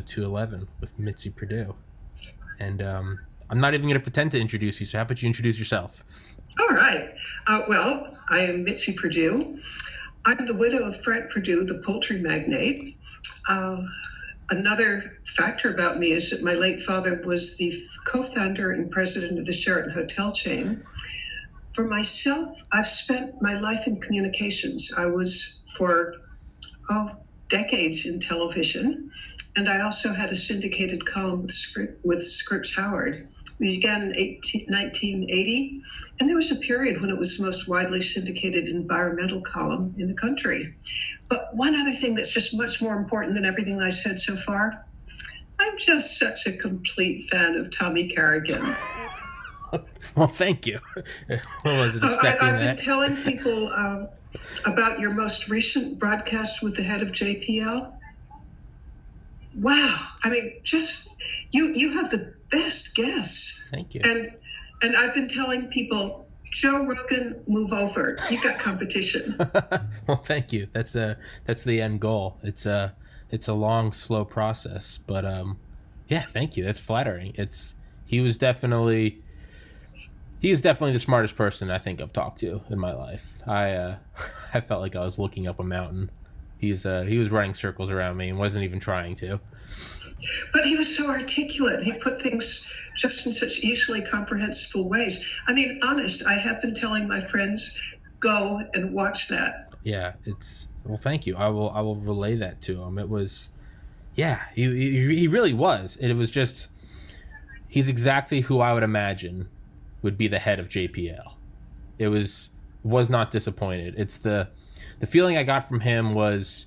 211 with Mitzi Perdue. And I'm not even going to pretend to introduce you, so how about you introduce yourself? All right. Well, I am Mitzi Perdue. I'm the widow of Frank Perdue, the poultry magnate. Another factor about me is that my late father was the co-founder and president of the Sheraton Hotel Chain. For myself, I've spent my life in communications. I was for decades in television, and I also had a syndicated column with Scripps Howard. We began in 1980, and there was a period when it was the most widely syndicated environmental column in the country. But one other thing that's just much more important than everything I said so far, I'm just such a complete fan of Tommy Kerrigan. Well, thank you. I wasn't expecting I've that. been telling people about your most recent broadcast with the head of JPL. Wow. I mean, just you have the best guests. Thank you. And I've been telling people, Joe Rogan, move over. You got competition. Well, thank you. That's the end goal. It's a long, slow process, but yeah, thank you. That's flattering. He is definitely the smartest person I think I've talked to in my life. I felt like I was looking up a mountain. He was running circles around me and wasn't even trying to. But he was so articulate. He put things just in such easily comprehensible ways. I mean, honest, I have been telling my friends, go and watch that. Yeah, well, thank you. I will relay that to him. It was, yeah, he really was. It was just, he's exactly who I would imagine would be the head of JPL. It was not disappointed. It's the feeling I got from him was,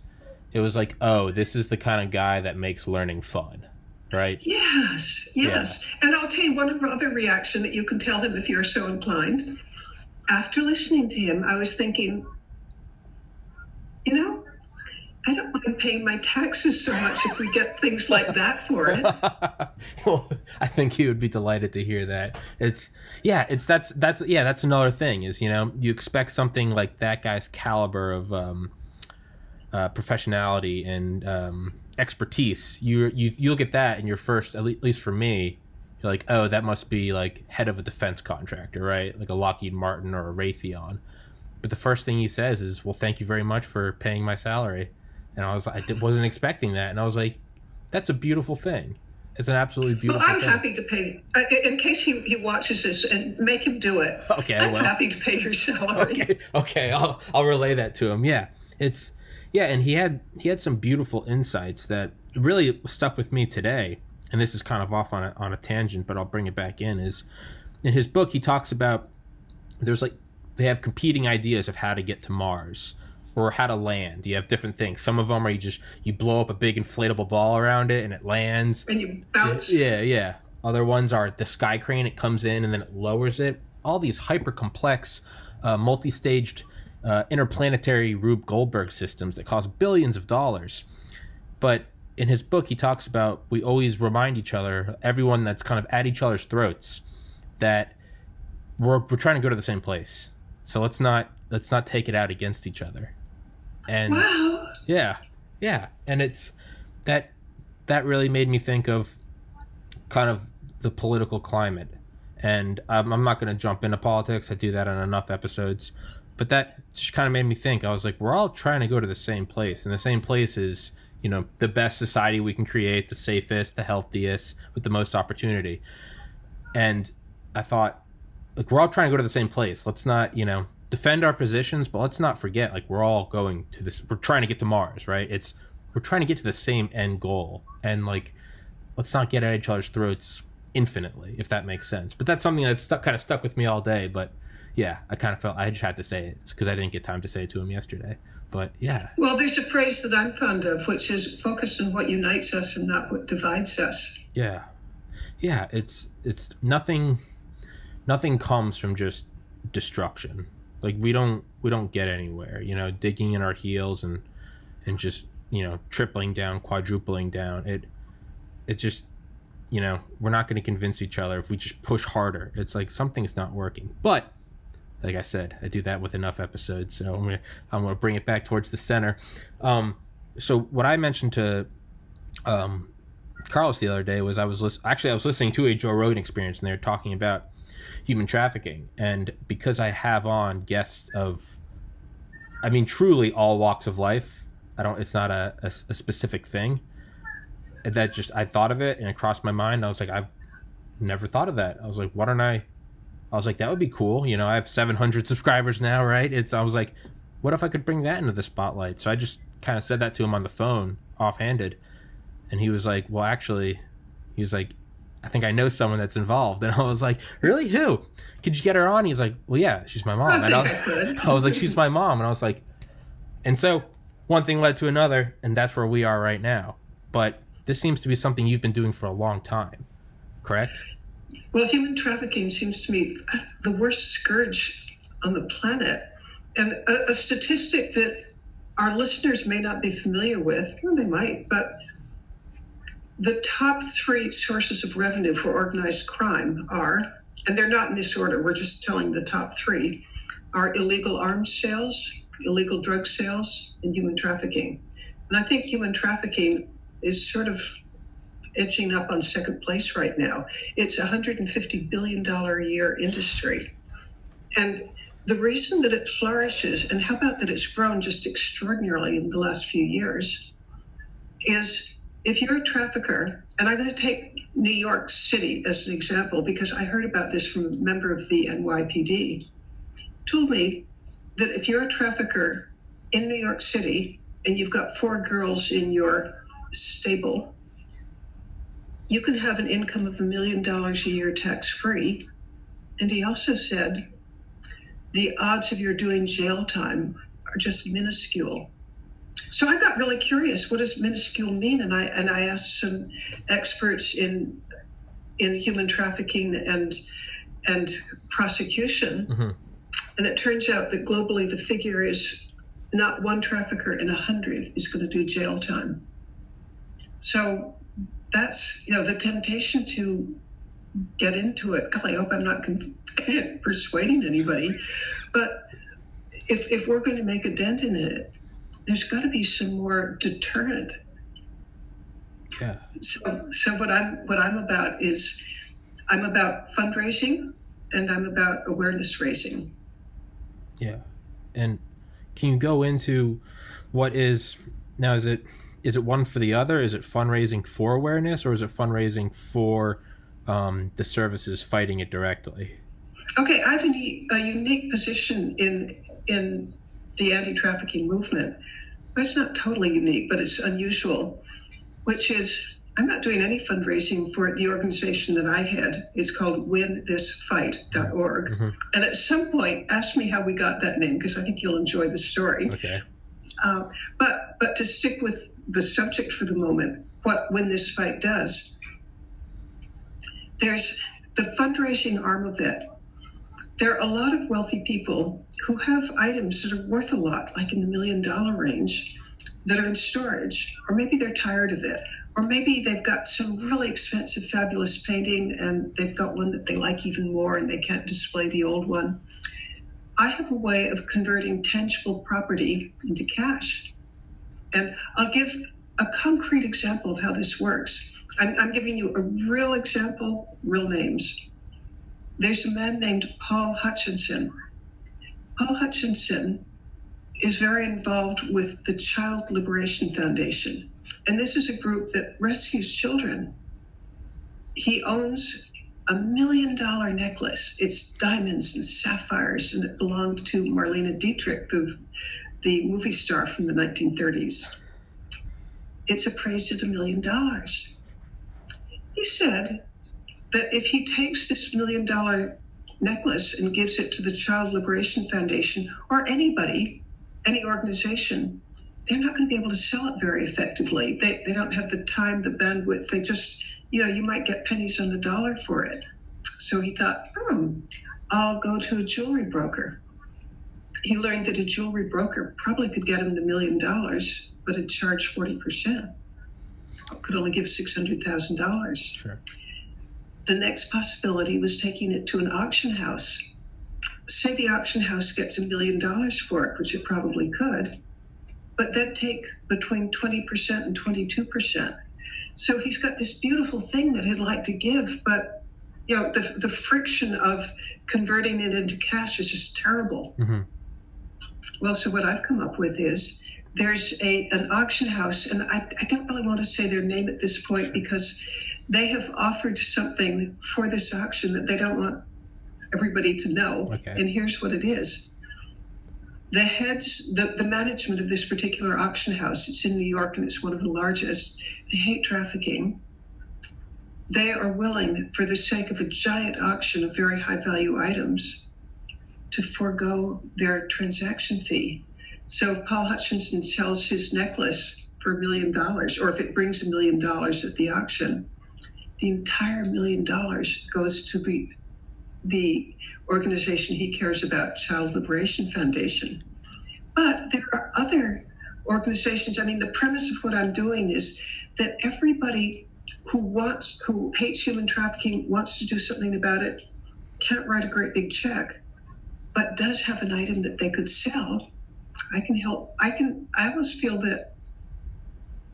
it was like, oh, this is the kind of guy that makes learning fun, right? Yes. Yeah. And I'll tell you one other reaction that you can tell him if you're so inclined. After listening to him, I was thinking, I don't mind paying my taxes so much if we get things like that for it. Well, I think he would be delighted to hear that. That's another thing is, you expect something like that guy's caliber of professionality and expertise. You look at that and you're first, at least for me, you're like, oh, that must be like head of a defense contractor, right? Like a Lockheed Martin or a Raytheon. But the first thing he says is, well, thank you very much for paying my salary. And I wasn't expecting that. And I was like, that's a beautiful thing. It's an absolutely beautiful thing. Well, I'm happy to pay. In case he watches this, and make him do it. Okay, I'm happy to pay your salary. Okay, I'll relay that to him. Yeah, and he had some beautiful insights that really stuck with me today. And this is kind of off on a tangent, but I'll bring it back in. Is in his book he talks about they have competing ideas of how to get to Mars or how to land. You have different things. Some of them are you blow up a big inflatable ball around it and it lands. And you bounce. Yeah. Other ones are the sky crane. It comes in and then it lowers it. All these hyper complex, multi-staged, interplanetary Rube Goldberg systems that cost billions of dollars. But in his book, he talks about we always remind each other, everyone that's kind of at each other's throats, that we're trying to go to the same place. So let's not take it out against each other. And wow. Yeah. And it's that really made me think of kind of the political climate. And I'm not going to jump into politics. I do that on enough episodes. But that just kind of made me think. I was like, we're all trying to go to the same place. And the same place is, the best society we can create, the safest, the healthiest, with the most opportunity. And I thought, like, we're all trying to go to the same place. Let's not, defend our positions, but let's not forget, like, we're all going to this. We're trying to get to Mars, right? We're trying to get to the same end goal. And, like, let's not get at each other's throats infinitely, if that makes sense. But that's something that's kind of stuck with me all day. But yeah, I kind of felt I just had to say it because I didn't get time to say it to him yesterday. But yeah. Well, there's a phrase that I'm fond of, which is focus on what unites us and not what divides us. Yeah. It's nothing comes from just destruction. Like we don't get anywhere, digging in our heels and just, tripling down, quadrupling down. It just, we're not going to convince each other if we just push harder. It's like something's not working. But like I said, I do that with enough episodes, so I'm gonna bring it back towards the center. So what I mentioned to Carlos the other day was I was listening to a Joe Rogan Experience, and they were talking about human trafficking. And because I have on guests of, I mean, truly all walks of life, it's not a specific thing. That just, I thought of it and it crossed my mind. I was like, I've never thought of that. I was like, I was like, that would be cool. You know, I have 700 subscribers now, right? I was like, what if I could bring that into the spotlight? So I just kind of said that to him on the phone, offhanded. And he was like, well, actually, he was like, I think I know someone that's involved. And I was like, really? Who? Could you get her on? He's like, well, yeah, she's my mom. And I was like, she's my mom. And I was like, and so one thing led to another, and that's where we are right now. But this seems to be something you've been doing for a long time, correct? Well, human trafficking seems to me the worst scourge on the planet. And a statistic that our listeners may not be familiar with, or they might, but the top 3 sources of revenue for organized crime are, and they're not in this order, we're just telling the top 3, are illegal arms sales, illegal drug sales, and human trafficking. And I think human trafficking is sort of edging up on second place right now. It's a $150 billion a year industry. And the reason that it flourishes, and how about that it's grown just extraordinarily in the last few years, is if you're a trafficker, and I'm going to take New York City as an example because I heard about this from a member of the NYPD, told me that if you're a trafficker in New York City and you've got 4 girls in your stable, you can have an income of $1 million a year tax-free. And he also said the odds of your doing jail time are just minuscule. So I got really curious. What does minuscule mean? And I asked some experts in human trafficking and prosecution. Mm-hmm. And it turns out that globally the figure is not 1 trafficker in 100 is going to do jail time. So that's, the temptation to get into it. God, I hope I'm not persuading anybody. But if we're going to make a dent in it, there's got to be some more deterrent. Yeah. So what I'm about is I'm about fundraising and I'm about awareness raising. Yeah. And can you go into what is now, is it one for the other? Is it fundraising for awareness, or is it fundraising for the services fighting it directly? Okay, I have a unique position in the anti-trafficking movement. It's not totally unique, but it's unusual, which is I'm not doing any fundraising for the organization that I had. It's called winthisfight.org. Mm-hmm. And at some point, ask me how we got that name, because I think you'll enjoy the story. Okay. But to stick with the subject for the moment, what Win This Fight does, there's the fundraising arm of it. There are a lot of wealthy people who have items that are worth a lot, like in the $1 million range, that are in storage, or maybe they're tired of it, or maybe they've got some really expensive, fabulous painting and they've got one that they like even more and they can't display the old one. I have a way of converting tangible property into cash. And I'll give a concrete example of how this works. I'm giving you a real example, real names. There's a man named Paul Hutchinson. Paul Hutchinson is very involved with the Child Liberation Foundation. And this is a group that rescues children. He owns a $1 million necklace. It's diamonds and sapphires, and it belonged to Marlene Dietrich, the movie star from the 1930s. It's appraised at $1 million. He said that if he takes this $1 million necklace and gives it to the Child Liberation Foundation or anybody, any organization, they're not going to be able to sell it very effectively. They don't have the time, the bandwidth. They just, you might get pennies on the dollar for it. So he thought, I'll go to a jewelry broker. He learned that a jewelry broker probably could get him the $1 million, but it'd charge 40%. Could only give $600,000. Sure. The next possibility was taking it to an auction house. Say the auction house gets $1 million for it, which it probably could, but that'd take between 20% and 22%. So he's got this beautiful thing that he'd like to give, but the friction of converting it into cash is just terrible. Mm-hmm. Well, so what I've come up with is there's an auction house, and I don't really want to say their name at this point because they have offered something for this auction that they don't want everybody to know. Okay. And here's what it is. The management of this particular auction house, it's in New York and it's one of the largest, they hate trafficking. They are willing, for the sake of a giant auction of very high value items, to forego their transaction fee. So if Paul Hutchinson sells his necklace for $1 million, or if it brings $1 million at the auction, the entire $1 million goes to the organization he cares about, Child Liberation Foundation. But there are other organizations. I mean, the premise of what I'm doing is that everybody who hates human trafficking, wants to do something about it, can't write a great big check, but does have an item that they could sell. I can help. I almost feel that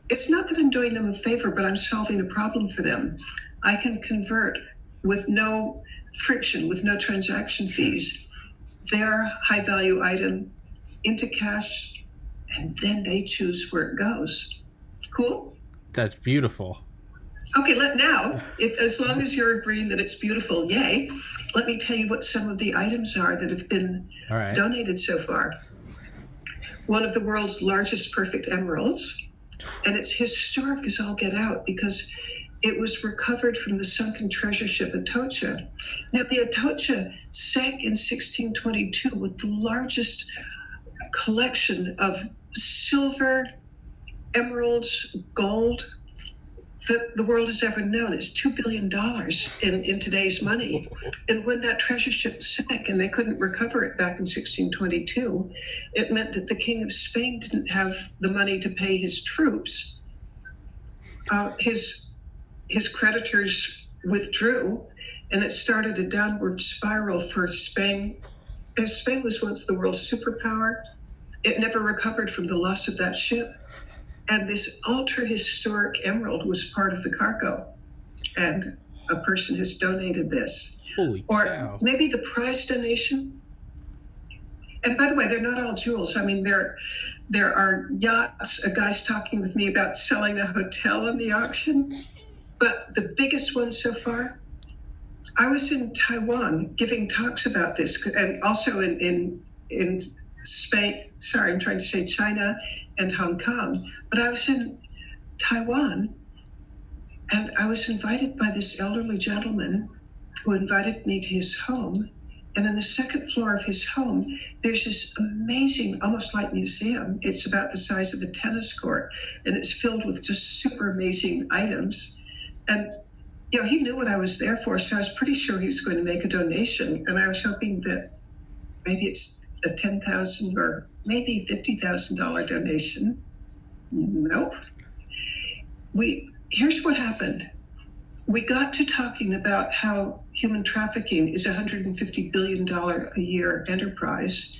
it's not that I'm doing them a favor, but I'm solving a problem for them. I can convert with no friction, with no transaction fees, their high value item into cash, and then they choose where it goes. Cool? That's beautiful. Okay, as long as you're agreeing that it's beautiful, yay, let me tell you what some of the items are that have been donated so far. One of the world's largest perfect emeralds, and it's historic as all get out because it was recovered from the sunken treasure ship Atocha. Now, the Atocha sank in 1622 with the largest collection of silver, emeralds, gold that the world has ever known. It's $2 billion in today's money. And when that treasure ship sank and they couldn't recover it back in 1622, it meant that the King of Spain didn't have the money to pay his troops. His creditors withdrew, and it started a downward spiral for Spain. As Spain was once the world's superpower, it never recovered from the loss of that ship. And this ultra-historic emerald was part of the cargo. And a person has donated this. Holy cow. Or maybe the prize donation. And by the way, they're not all jewels. I mean, there are yachts. A guy's talking with me about selling a hotel in the auction. But the biggest one so far, I was in Taiwan giving talks about this, and also in Spain, sorry, I'm trying to say China and Hong Kong, but I was in Taiwan, and I was invited by this elderly gentleman who invited me to his home. And on the second floor of his home, there's this amazing, almost like museum. It's about the size of a tennis court, and it's filled with just super amazing items. And he knew what I was there for, so I was pretty sure he was going to make a donation. And I was hoping that maybe it's a $10,000 or maybe $50,000 donation. Nope. Here's what happened. We got to talking about how human trafficking is a $150 billion a year enterprise.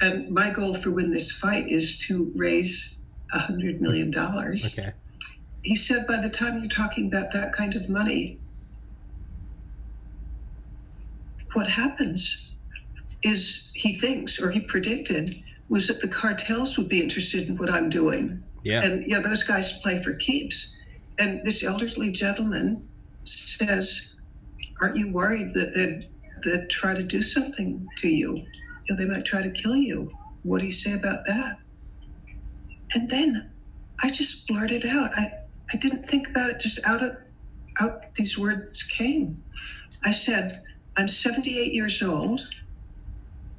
And my goal for Win This Fight is to raise $100 million. Okay. He said, by the time you're talking about that kind of money, what happens is he thinks, or he predicted, was that the cartels would be interested in what I'm doing. Yeah. And those guys play for keeps. And this elderly gentleman says, aren't you worried that they'd try to do something to you? They might try to kill you. What do you say about that? And then I just blurted out. I didn't think about it, just out these words came. I said, I'm 78 years old.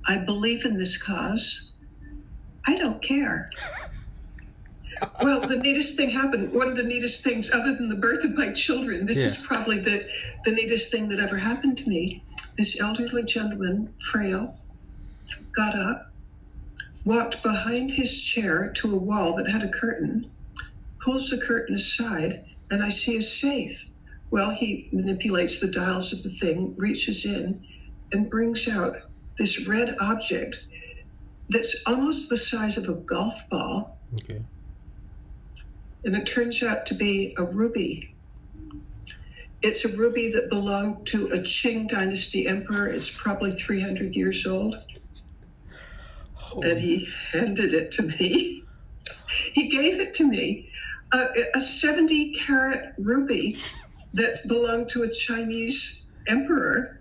I believe in this cause. I don't care. Well, the neatest thing happened. One of the neatest things, other than the birth of my children, this is probably the neatest thing that ever happened to me. This elderly gentleman, frail, got up, walked behind his chair to a wall that had a curtain, pulls the curtain aside, and I see a safe. Well, he manipulates the dials of the thing, reaches in, and brings out this red object that's almost the size of a golf ball. Okay. and it turns out to be a ruby. It's a ruby that belonged to a Qing dynasty emperor. It's probably 300 years old. And he handed it to me. He gave it to me. A 70-carat ruby that belonged to a Chinese emperor.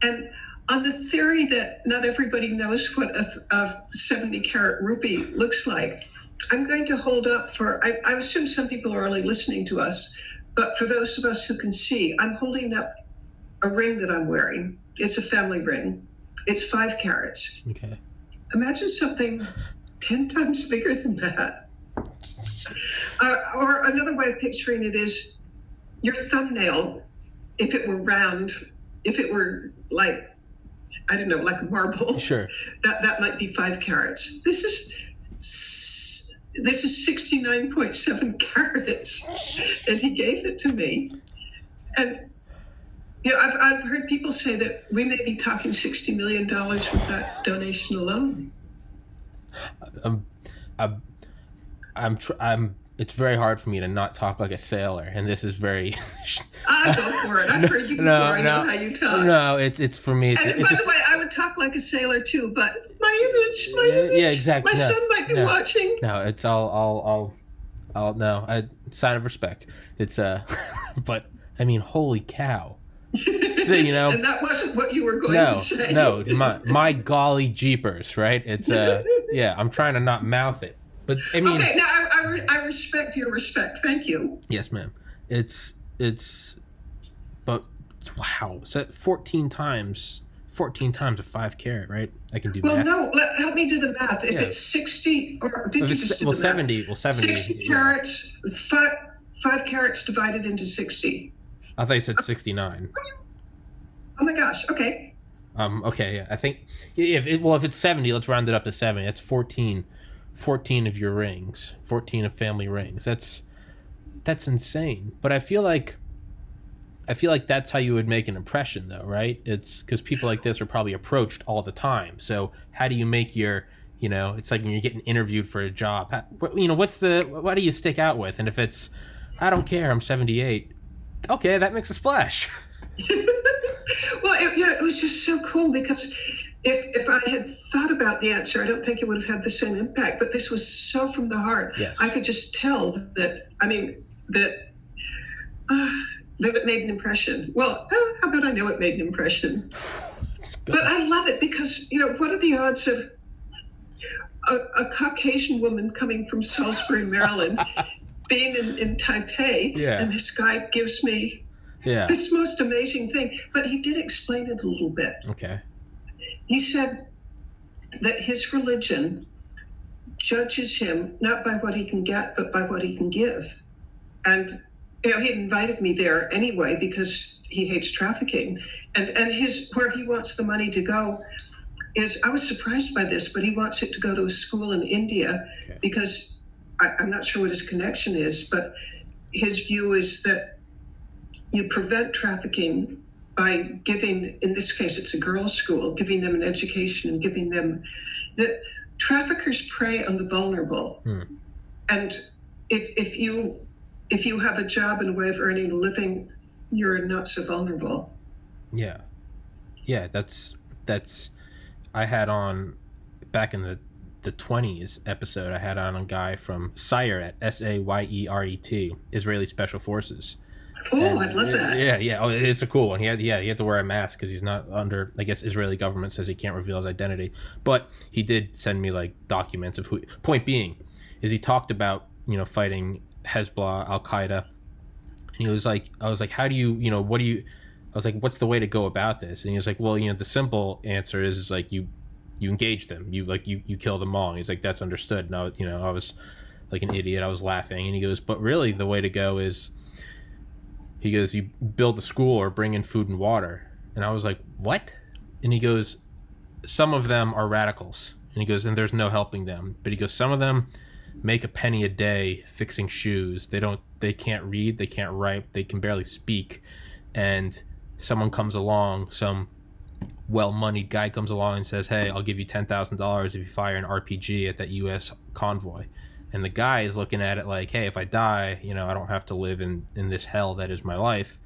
And on the theory that not everybody knows what a 70-carat ruby looks like, I'm going to hold up for, I assume some people are only listening to us, but for those of us who can see, I'm holding up a ring that I'm wearing. It's a family ring. It's 5 carats. Okay. Imagine something 10 times bigger than that. Or another way of picturing it is your thumbnail, if it were round, if it were like, I don't know, like a marble. Sure. That might be 5 carats. This is 69.7 carats, and he gave it to me. And you know, I've heard people say that we may be talking $60 million with that donation alone. It's very hard for me to not talk like a sailor, and this is very. I go for it. I've heard you before. I know how you talk. No, it's for me. And by the way, I would talk like a sailor too, but my image. Yeah, exactly. My son might be watching. No, it's I'll no, sign of respect. It's but I mean, holy cow. So, you know, and that wasn't what you were going to say. No, my golly jeepers, right? It's yeah, I'm trying to not mouth it. But I mean, okay, now I respect your respect. Thank you. Yes, ma'am. It's but wow. So 14 times a 5 carat, right? I can do that. Well, no, help me do the math. If it's 60, or did you just do the math? 70. Well, 70. 60 carats, 5 carats divided into 60. I thought you said 69. Oh my gosh. Okay. Okay. Yeah. I think if it's 70, let's round it up to 70. That's 14 of your rings, 14 of family rings. That's insane. But I feel like that's how you would make an impression, though, right? It's because people like this are probably approached all the time. So how do you make your, you know, it's like when you're getting interviewed for a job. You know, what do you stick out with? And if it's, I don't care, I'm 78. Okay, that makes a splash. Well, it was just so cool because if I had thought about the answer, I don't think it would have had the same impact. But this was so from the heart. Yes. I could just tell that it made an impression. Well, how about I know it made an impression? But I love it because, you know, what are the odds of a Caucasian woman coming from Salisbury, Maryland, being in Taipei, and this guy gives me this most amazing thing. But he did explain it a little bit. Okay. He said that his religion judges him not by what he can get, but by what he can give. And, you know, he invited me there anyway because he hates trafficking. And where he wants the money to go is, I was surprised by this, but he wants it to go to a school in India because I'm not sure what his connection is, but his view is that you prevent trafficking by giving, in this case, it's a girls' school, giving them an education and giving them that traffickers prey on the vulnerable. And if you have a job and a way of earning a living, you're not so vulnerable. Yeah. Yeah, that's I had on back in the 20s episode, I had on a guy from SAYERET, SAYERET, Israeli Special Forces. Oh, I'd love that. Yeah. Oh, it's a cool one. He had to wear a mask because he's not under, I guess, Israeli government says he can't reveal his identity. But he did send me like documents of who. Point being, is he talked about, you know, fighting Hezbollah, Al Qaeda, and he was like, I was like, how do you, you know, what do you? I was like, what's the way to go about this? And he was like, well, you know, the simple answer is like you engage them, you kill them all. And he's like, that's understood. And I was like an idiot. I was laughing, and he goes, but really, the way to go is. He goes, you build a school or bring in food and water. And I was like, what? And he goes, some of them are radicals. And he goes, and there's no helping them. But he goes, some of them make a penny a day fixing shoes. They can't read, they can't write, they can barely speak. And someone comes along, some well-moneyed guy comes along and says, hey, I'll give you $10,000 if you fire an RPG at that U.S. convoy. And the guy is looking at it like, hey, if I die, I don't have to live in this hell that is my life.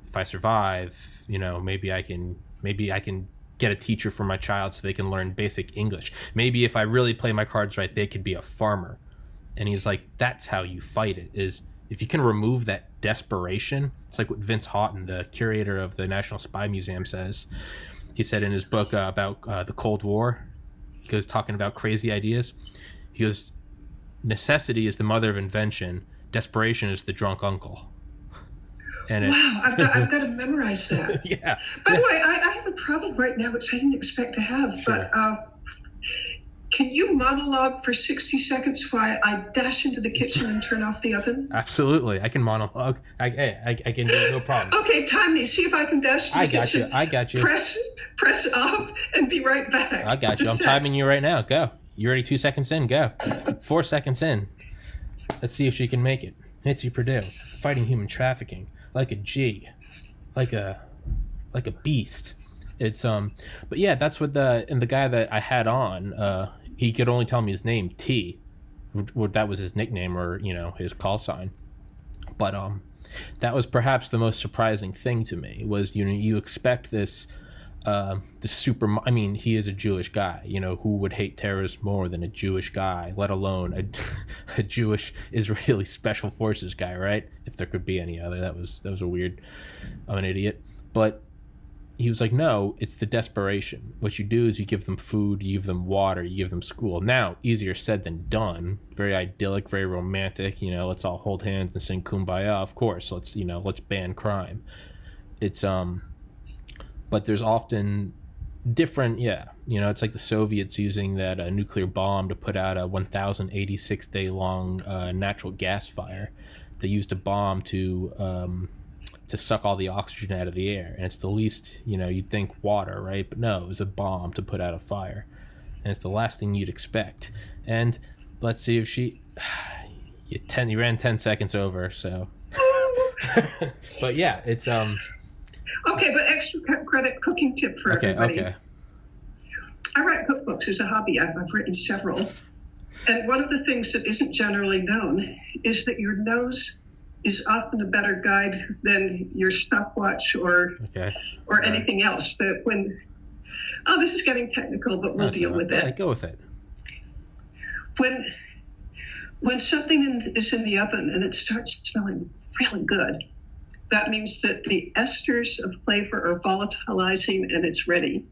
If I survive, maybe I can get a teacher for my child so they can learn basic English. Maybe if I really play my cards right, they could be a farmer. And he's like, that's how you fight it, is if you can remove that desperation. It's like what Vince Houghton, the curator of the National Spy Museum, says. He said in his book about the Cold War, he goes talking about crazy ideas. He goes, necessity is the mother of invention. Desperation is the drunk uncle. And wow, I've got to memorize that. Yeah. By the way, I have a problem right now, which I didn't expect to have. Sure. But can you monologue for 60 seconds while I dash into the kitchen and turn off the oven? Absolutely. I can monologue. I can do it, no problem. Okay, time me. See if I can dash to the kitchen. I got you. Press off and be right back. I got you. I'm timing you right now. Go. You're already 2 seconds in. Go. 4 seconds in. Let's see if she can make it. Mitzi Perdue, fighting human trafficking like a G, like a beast. It's but yeah, that's what the guy that I had on, he could only tell me his name, T. That was his nickname, or his call sign. But that was perhaps the most surprising thing to me, was you expect this he is a Jewish guy, who would hate terrorists more than a Jewish guy, let alone a Jewish Israeli special forces guy, right? If there could be any other. That was a weird, I'm an idiot. But he was like, no, it's the desperation. What you do is you give them food, you give them water, you give them school. Now, easier said than done. Very idyllic, very romantic. Let's all hold hands and sing Kumbaya. Of course, let's ban crime. It's but there's often different, it's like the Soviets using that nuclear bomb to put out a 1,086 day long natural gas fire. They used a bomb to suck all the oxygen out of the air, and it's the least, you'd think water, right? But no, it was a bomb to put out a fire, and it's the last thing you'd expect. And let's see if you ran 10 seconds over, so but yeah, it's okay, but extra credit cooking tip for everybody. Okay. I write cookbooks as a hobby. I've written several, and one of the things that isn't generally known is that your nose is often a better guide than your stopwatch or anything else. That this is getting technical, but we'll deal with it. Go with it. When something is in the oven and it starts smelling really good, that means that the esters of flavor are volatilizing and it's ready.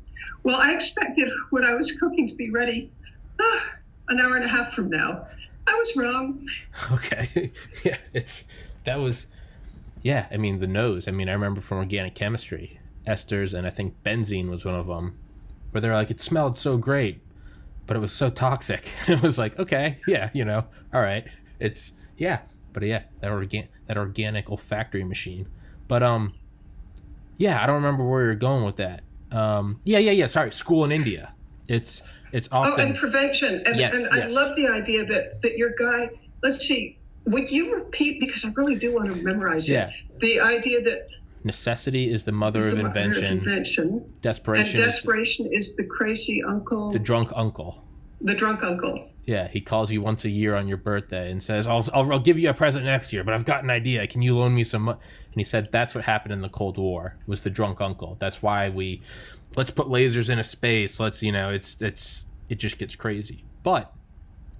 Well, I expected what I was cooking to be ready an hour and a half from now. I was wrong. Okay. Yeah, the nose. I remember from organic chemistry, esters, and I think benzene was one of them, where they're like, it smelled so great, but it was so toxic. It was like, okay, yeah, all right. It's, yeah. But yeah, that organic olfactory machine. But I don't remember where you're going with that. Sorry, school in India. It's often and prevention. And I love the idea that your guy. Let's see. Would you repeat, because I really do want to memorize it? Yeah. The idea that necessity is the mother of invention. Desperation is the crazy uncle. The drunk uncle. The drunk uncle. Yeah, he calls you once a year on your birthday and says, I'll give you a present next year, but I've got an idea. Can you loan me some money? And he said that's what happened in the Cold War, was the drunk uncle. That's why let's put lasers into space. Let's, it just gets crazy. But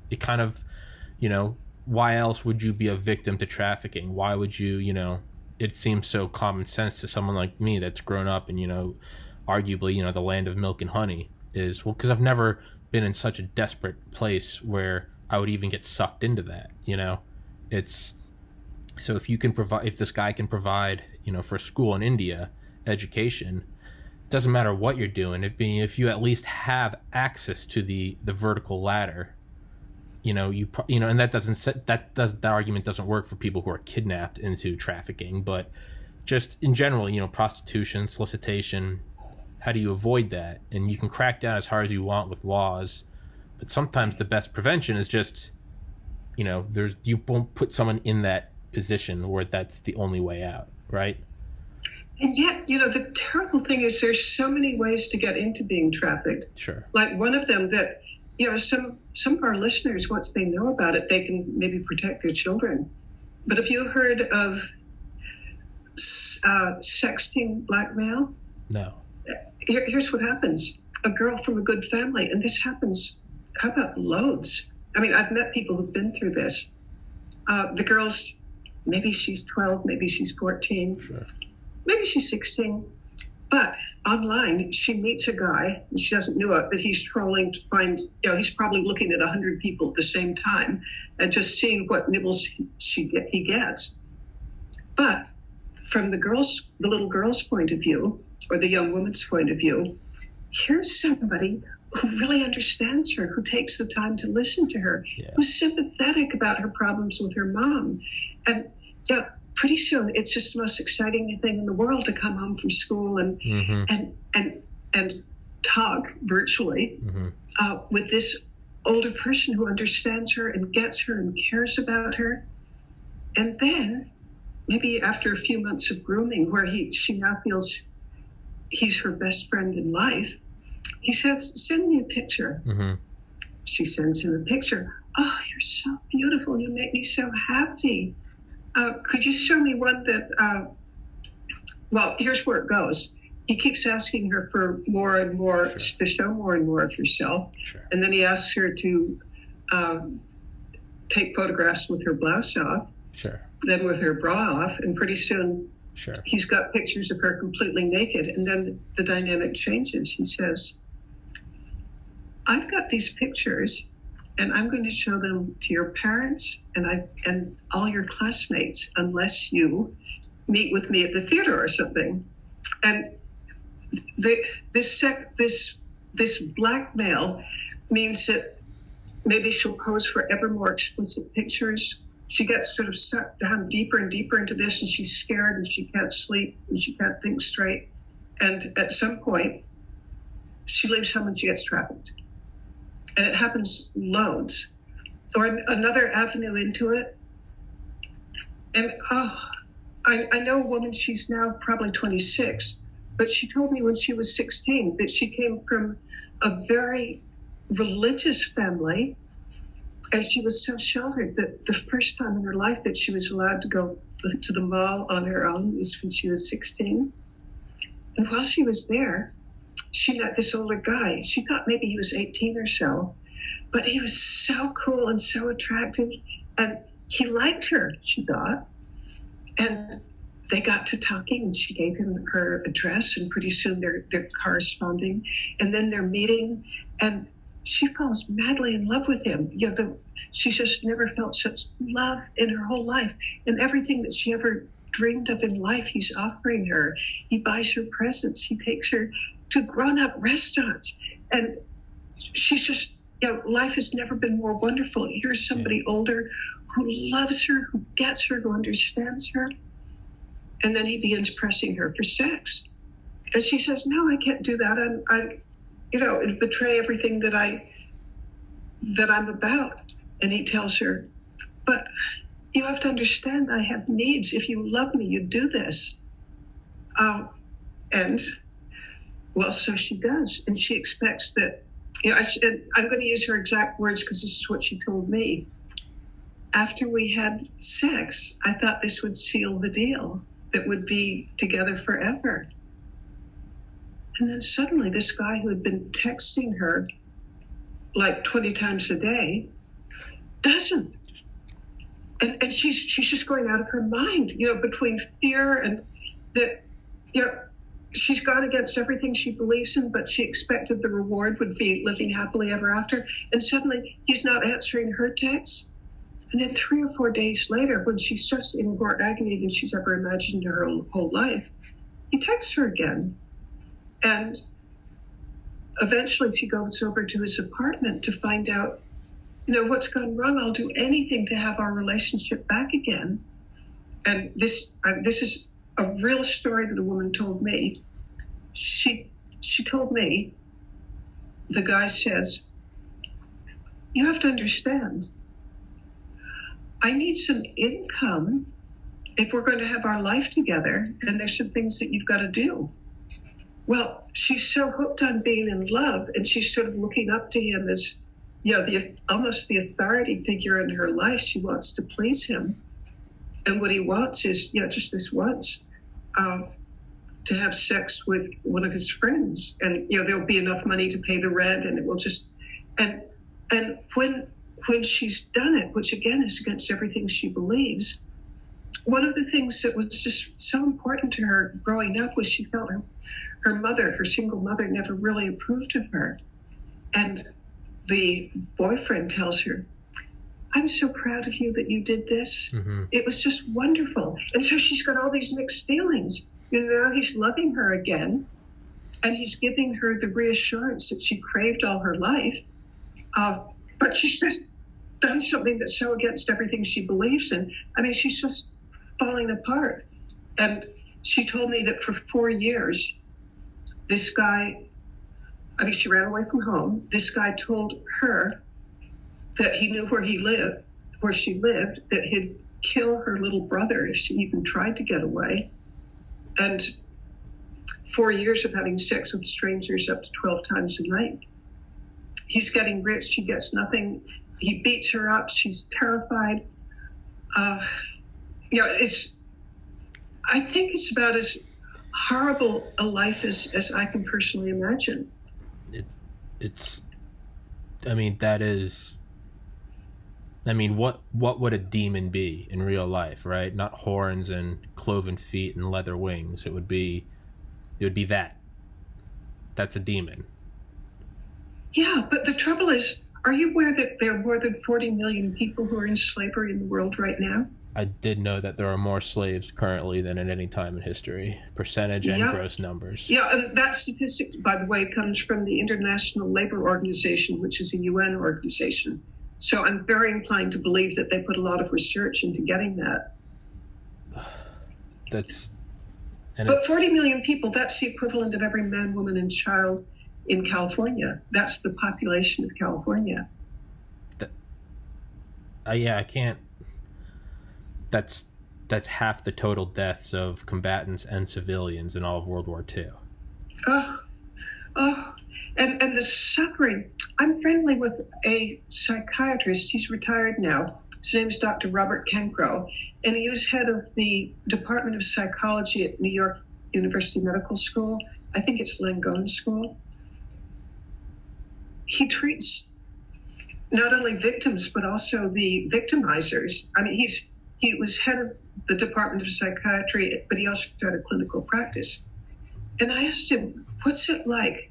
it kind of, why else would you be a victim to trafficking? Why would you, it seems so common sense to someone like me that's grown up in, arguably, the land of milk and honey is, well, because I've never been in such a desperate place where I would even get sucked into that. It's so if this guy can provide, for school in India, education, it doesn't matter what you're doing. If you at least have access to the vertical ladder, and that argument doesn't work for people who are kidnapped into trafficking, but just in general, prostitution, solicitation. How do you avoid that? And you can crack down as hard as you want with laws, but sometimes the best prevention is just, you won't put someone in that position where that's the only way out, right? And yet, the terrible thing is there's so many ways to get into being trafficked. Sure. Like one of them that some of our listeners, once they know about it, they can maybe protect their children. But have you heard of sexting blackmail? No. Here's what happens. A girl from a good family, and this happens, how about loads? I mean, I've met people who've been through this. The girl's, maybe she's 12, maybe she's 14, Sure. maybe she's 16. But online, she meets a guy, and she doesn't know it, but he's trolling to find, he's probably looking at 100 people at the same time and just seeing what nibbles he gets. But from the little girl's point of view, or the young woman's point of view, here's somebody who really understands her, who takes the time to listen to her, who's sympathetic about her problems with her mom. And pretty soon it's just the most exciting thing in the world to come home from school and and talk virtually with this older person who understands her and gets her and cares about her. And then maybe after a few months of grooming, where she now feels he's her best friend in life, he says, "Send me a picture." She sends him a picture. "Oh, you're so beautiful. You make me so happy. Could you show me one that," well, here's where it goes. He keeps asking her for more and more, to show more and more of herself. Sure. And then he asks her to take photographs with her blouse off, Sure. then with her bra off. And pretty soon he's got pictures of her completely naked. And then the dynamic changes. He says, "I've got these pictures, and I'm going to show them to your parents and all your classmates unless you meet with me at the theater or something." And this blackmail means that maybe she'll pose for ever more explicit pictures. She gets sort of sucked down deeper and deeper into this, and she's scared, and she can't sleep, and she can't think straight. And at some point, she leaves home and she gets trafficked. And it happens loads. Or another avenue into it. And I know a woman, she's now probably 26, but she told me when she was 16 that she came from a very religious family, and she was so sheltered that the first time in her life that she was allowed to go to the mall on her own was when she was 16. And while she was there, she met this older guy. She thought maybe he was 18 or so, but he was so cool and so attractive, and he liked her, she thought. And they got to talking, and she gave him her address, and pretty soon they're corresponding, and then they're meeting, and she falls madly in love with him. She just never felt such love in her whole life, and everything that she ever dreamed of in life, he's offering her. He buys her presents. He takes her to grown-up restaurants, and she's just, life has never been more wonderful. Here's somebody older who loves her, who gets her, who understands her. And then he begins pressing her for sex. And she says, "No, I can't do that. It'd betray everything that I'm about." And he tells her, "But you have to understand, I have needs. If you love me, you'd do this." So she does. And she expects that, I'm going to use her exact words because this is what she told me. "After we had sex, I thought this would seal the deal, that would be together forever." And then suddenly this guy who had been texting her like 20 times a day doesn't. And she's just going out of her mind, between fear and that, she's gone against everything she believes in, but she expected the reward would be living happily ever after. And suddenly he's not answering her texts. And then 3 or 4 days later, when she's just in more agony than she's ever imagined in her whole life, he texts her again. And eventually she goes over to his apartment to find out, what's gone wrong. I'll do anything to have our relationship back again. And this is a real story that a woman told me. She told me, the guy says, "You have to understand, I need some income if we're going to have our life together, and there's some things that you've got to do." Well, she's so hooked on being in love, and she's sort of looking up to him as almost the authority figure in her life. She wants to please him. And what he wants is, just this once, to have sex with one of his friends. And, there'll be enough money to pay the rent, and it will just, and when she's done it, which again is against everything she believes, one of the things that was just so important to her growing up was she felt her single mother, never really approved of her. And the boyfriend tells her, "I'm so proud of you that you did this. Mm-hmm. It was just wonderful." And so she's got all these mixed feelings. Now he's loving her again, and he's giving her the reassurance that she craved all her life. But she's just done something that's so against everything she believes in. I mean, she's just falling apart. And she told me that for 4 years, this guy, she ran away from home. This guy told her that he knew where she lived, that he'd kill her little brother if she even tried to get away. And 4 years of having sex with strangers up to 12 times a night. He's getting rich. She gets nothing. He beats her up. She's terrified. I think it's about as horrible a life as I can personally imagine. What would a demon be in real life, right? Not horns and cloven feet and leather wings. It would be that. That's a demon. Yeah, but the trouble is, are you aware that there are more than 40 million people who are in slavery in the world right now? I did know that there are more slaves currently than at any time in history, percentage and gross numbers. Yeah, and that statistic, by the way, comes from the International Labor Organization, which is a UN organization. So I'm very inclined to believe that they put a lot of research into getting that. But 40 million people, that's the equivalent of every man, woman, and child in California. That's the population of California. I can't. That's half the total deaths of combatants and civilians in all of World War II. And the suffering. I'm friendly with a psychiatrist. He's retired now. His name is Dr. Robert Cancro, and he was head of the Department of Psychology at New York University Medical School. I think it's Langone School. He treats not only victims, but also the victimizers. I mean, he was head of the Department of Psychiatry, but he also had a clinical practice. And I asked him, what's it like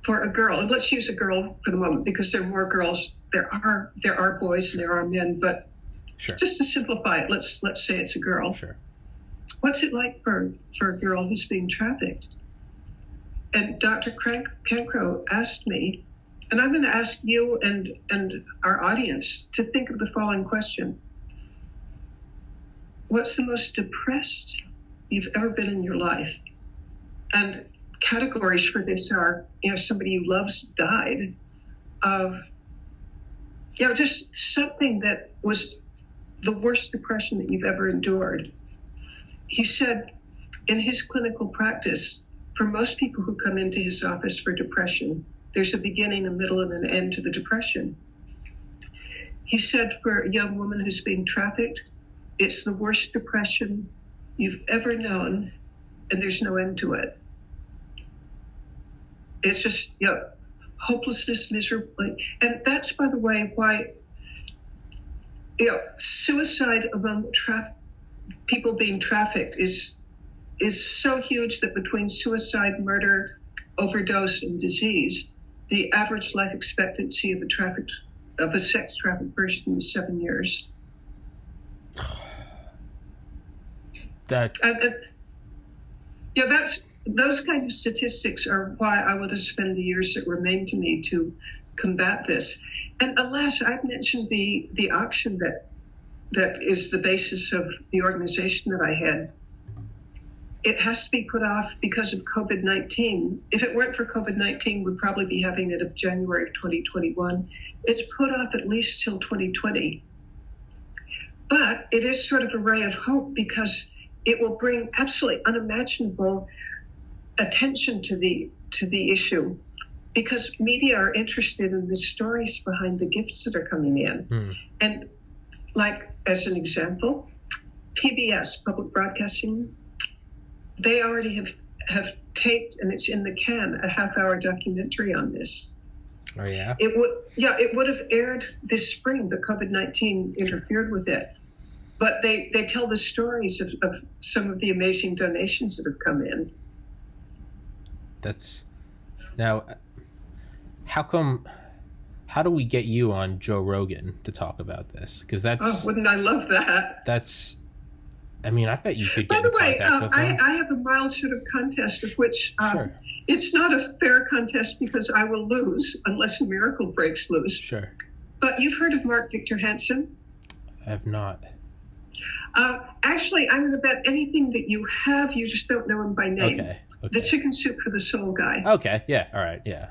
for a girl? And let's use a girl for the moment, because there are more girls. There are boys and there are men, but sure. Just to simplify it, let's say it's a girl. Sure. What's it like for a girl who's being trafficked? And Dr. Cancro asked me, and I'm going to ask you and our audience to think of the following question. What's the most depressed you've ever been in your life? And categories for this are, somebody you love's died, just something that was the worst depression that you've ever endured. He said in his clinical practice, for most people who come into his office for depression, there's a beginning, a middle, and an end to the depression. He said for a young woman who's being trafficked, it's the worst depression you've ever known, and there's no end to it. It's just, hopelessness, miserable. And that's, by the way, why suicide among people being trafficked is so huge that between suicide, murder, overdose, and disease, the average life expectancy of a sex trafficked person is 7 years. Those kind of statistics are why I want to spend the years that remain to me to combat this. And alas, I've mentioned the auction that is the basis of the organization that I had. It has to be put off because of COVID-19. If it weren't for COVID-19, we'd probably be having it of January of 2021. It's put off at least till 2020. But it is sort of a ray of hope because it will bring absolutely unimaginable attention to the issue. because media are interested in the stories behind the gifts that are coming in. And like, as an example, PBS, Public Broadcasting, they already have taped, and it's in the can, a half-hour documentary on this. Oh, yeah? It would have aired this spring, but COVID-19 interfered with it. But they tell the stories of some of the amazing donations that have come in. Now, how do we get you on Joe Rogan to talk about this? Because wouldn't I love that? I bet you could get in contact with him. I have a mild sort of contest of which sure. It's not a fair contest because I will lose unless a miracle breaks loose. Sure. But you've heard of Mark Victor Hansen? I have not. Actually, I'm going to bet anything that you have, you just don't know him by name. Okay. The Chicken Soup for the Soul guy. Okay, yeah, all right, yeah.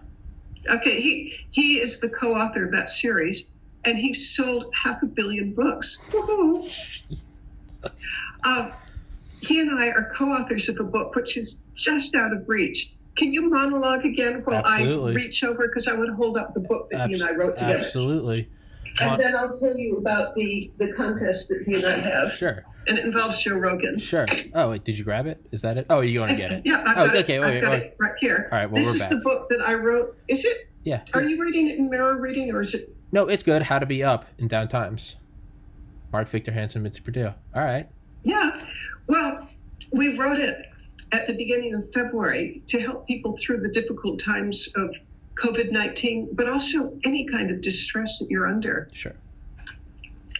Okay, he is the co-author of that series, and he sold 500 million books. He and I are co-authors of a book which is just out of reach. Can you monologue again while Absolutely. I reach over? Because I want to hold up the book that he and I wrote together. Absolutely. And then I'll tell you about the contest that he and I have. Sure. And it involves Joe Rogan. Sure. Oh, wait, did you grab it? Is that it? Oh, you want to get it? Yeah, I've got it right here. All right, well, this is the book that I wrote. Is it? Yeah. Are you reading it in mirror reading, or is it? No, it's good. How to Be Up in Down Times. Mark Victor Hansen, Mitzi Perdue. All right. Yeah. Well, we wrote it at the beginning of February to help people through the difficult times of COVID-19, but also any kind of distress that you're under. Sure.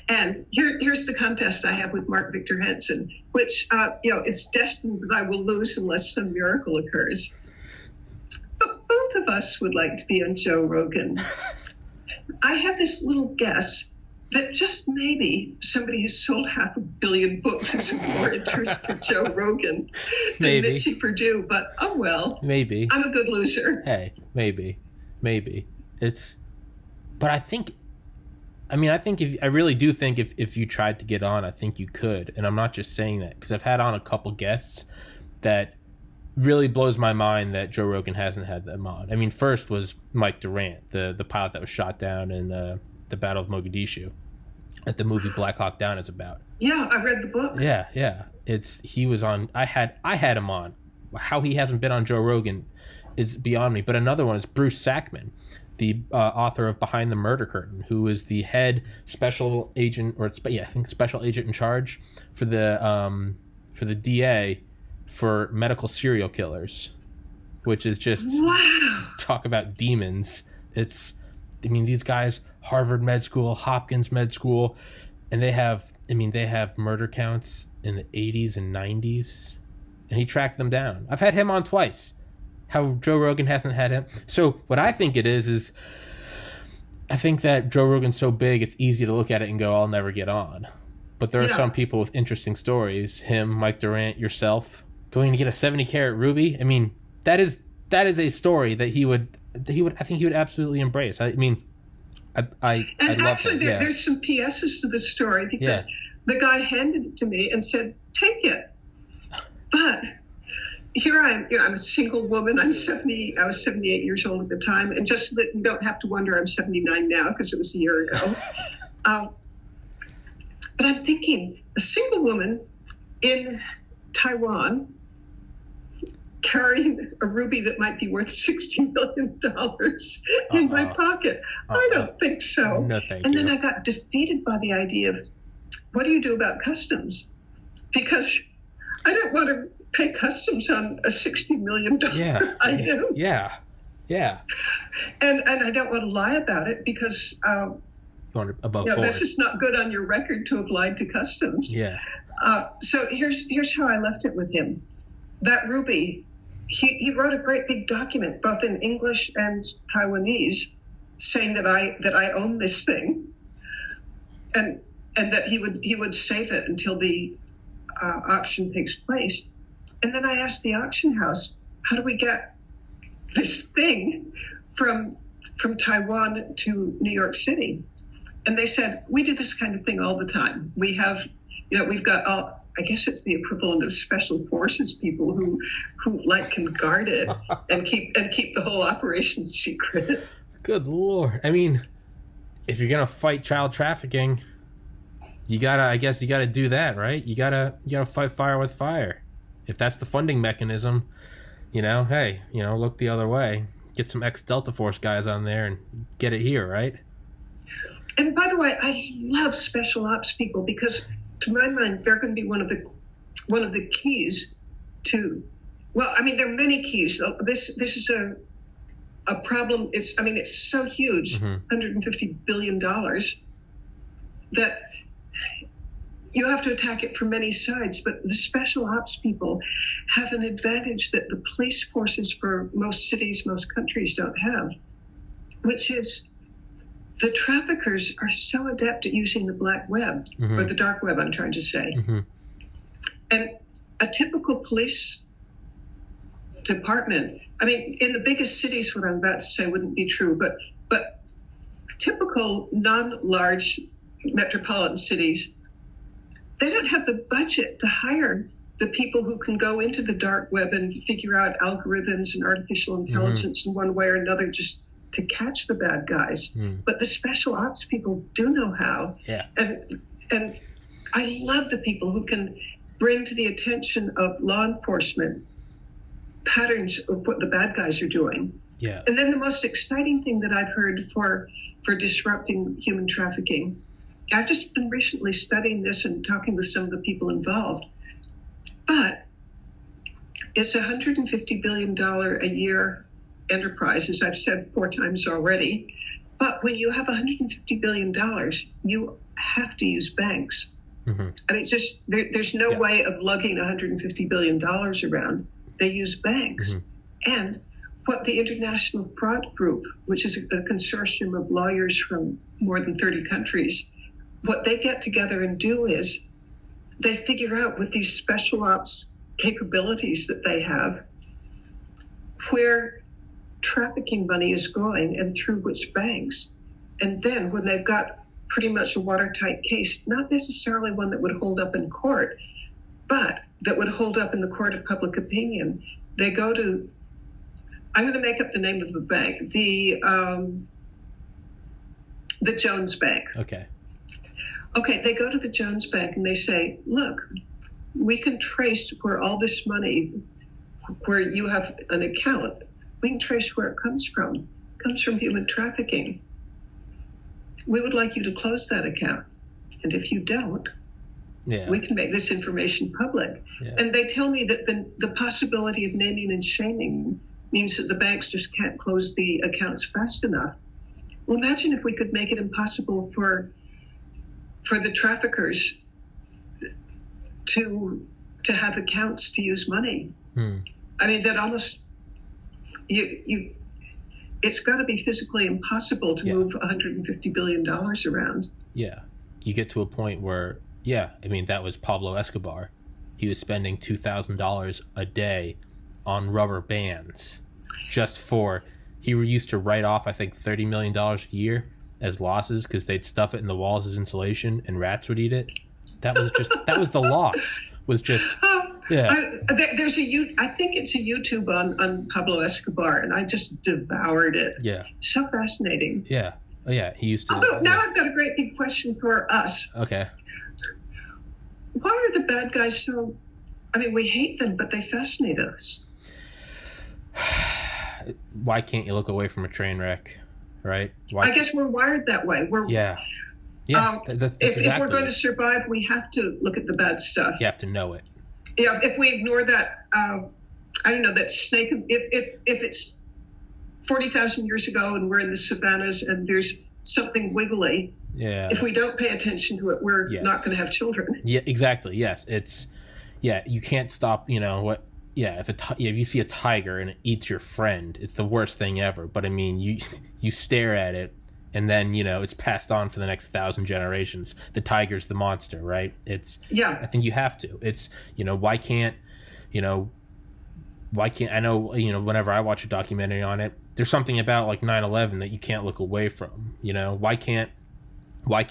And here's the contest I have with Mark Victor Hansen, which, it's destined that I will lose unless some miracle occurs. But both of us would like to be on Joe Rogan. I have this little guess that just maybe somebody has sold 500 million books as of more interest to Joe Rogan than Mitzi Perdue, but oh well. Maybe. I'm a good loser. Hey, maybe. But I think I really do think if you tried to get on, I think you could. And I'm not just saying that because I've had on a couple guests that really blows my mind that Joe Rogan hasn't had them on. I mean, first was Mike Durant, the pilot that was shot down in the Battle of Mogadishu that the movie Black Hawk Down is about. Yeah, I read the book. Yeah. He was on. I had him on. How he hasn't been on Joe Rogan is beyond me. But another one is Bruce Sackman, the author of Behind the Murder Curtain, who is the head special agent, special agent in charge for the DA for medical serial killers, which is just talk about demons. These guys, Harvard Med School, Hopkins Med School, and they have murder counts in the 80s and 90s, and he tracked them down. I've had him on twice. How Joe Rogan hasn't had him. So what I think it is I think that Joe Rogan's so big, it's easy to look at it and go, I'll never get on. But there are some people with interesting stories. Him, Mike Durant, yourself, going to get a 70 karat ruby. I mean, that is a story that he would absolutely embrace. I mean, I love actually, it. There's some PSs to this story because the guy handed it to me and said, take it. But here I am, I'm a single woman. I was 78 years old at the time. And just so that you don't have to wonder, I'm 79 now because it was a year ago. But I'm thinking, a single woman in Taiwan carrying a ruby that might be worth $60 million in my pocket. I don't think so. No, thank you. And then I got defeated by the idea of, what do you do about customs? Because I don't want to pay customs on a $60 million item. Yeah. And I don't want to lie about it because this is not good on your record to have lied to customs. Yeah. So here's how I left it with him. That ruby, he wrote a great big document, both in English and Taiwanese, saying that I own this thing, and that he would save it until the auction takes place. And then I asked the auction house, how do we get this thing from Taiwan to New York City? And they said, we do this kind of thing all the time. We have, we've got I guess it's the equivalent of special forces people who like can guard it and keep the whole operation secret. Good Lord. I mean, if you're gonna fight child trafficking, you gotta do that, right? You gotta fight fire with fire. If that's the funding mechanism, hey, look the other way. Get some ex-Delta Force guys on there and get it here, right? And by the way, I love special ops people because, to my mind, they're going to be one of the keys to. Well, I mean, there are many keys. This is a problem. It's so huge, $150 billion, that you have to attack it from many sides. But the special ops people have an advantage that the police forces for most cities, most countries don't have, which is the traffickers are so adept at using the black web, or the dark web, I'm trying to say. And a typical police department, I mean, in the biggest cities, what I'm about to say wouldn't be true, but typical non-large metropolitan cities, they don't have the budget to hire the people who can go into the dark web and figure out algorithms and artificial intelligence in one way or another just to catch the bad guys. But the special ops people do know how. Yeah. And I love the people who can bring to the attention of law enforcement patterns of what the bad guys are doing. Yeah. And then the most exciting thing that I've heard for disrupting human trafficking, I've just been recently studying this and talking with some of the people involved, but it's $150 billion a year enterprise, as I've said 4 times already. But when you have $150 billion, you have to use banks. I mean, there's no way of lugging $150 billion around. They use banks. And what the International Fraud Group, which is a consortium of lawyers from more than 30 countries, what they get together and do is they figure out with these special ops capabilities that they have where trafficking money is going and through which banks. And then when they've got pretty much a watertight case, not necessarily one that would hold up in court, but that would hold up in the court of public opinion, they go to, I'm going to make up the name of the bank, the Jones Bank. Okay, they go to the Jones Bank and they say, look, we can trace where all this money, where you have an account, we can trace where it comes from. It comes from human trafficking. We would like you to close that account. And if you don't, we can make this information public. And they tell me that the possibility of naming and shaming means that the banks just can't close the accounts fast enough. Well, imagine if we could make it impossible for the traffickers to have accounts to use money. I mean, that almost it's got to be physically impossible to move $150 billion around. Yeah, you get to a point where, I mean, that was Pablo Escobar. He was spending $2,000 a day on rubber bands he used to write off, I think, $30 million a year as losses because they'd stuff it in the walls as insulation and rats would eat it. That was the loss. There's I think it's a YouTube on Pablo Escobar, and I just devoured it. Yeah. So fascinating. Yeah. Oh, yeah. He used to. Although now I've got a great big question for us. Okay. Why are the bad guys so? I mean, we hate them, but they fascinate us. Why can't you look away from a train wreck, right? I guess we're wired that way. If we're going to survive, we have to look at the bad stuff. You have to know it. Yeah, if we ignore that, I don't know, that snake, if it's 40,000 years ago and we're in the savannas and there's something wiggly, if we don't pay attention to it, we're not going to have children. Yeah, exactly. Yes, you can't stop, if you see a tiger and it eats your friend, it's the worst thing ever. But I mean, you stare at it and then, it's passed on for the next 1,000 generations. The tiger's the monster, right? I think you have to. It's, why can't, I know, whenever I watch a documentary on it, there's something about like 9/11 that you can't look away from, why can't Why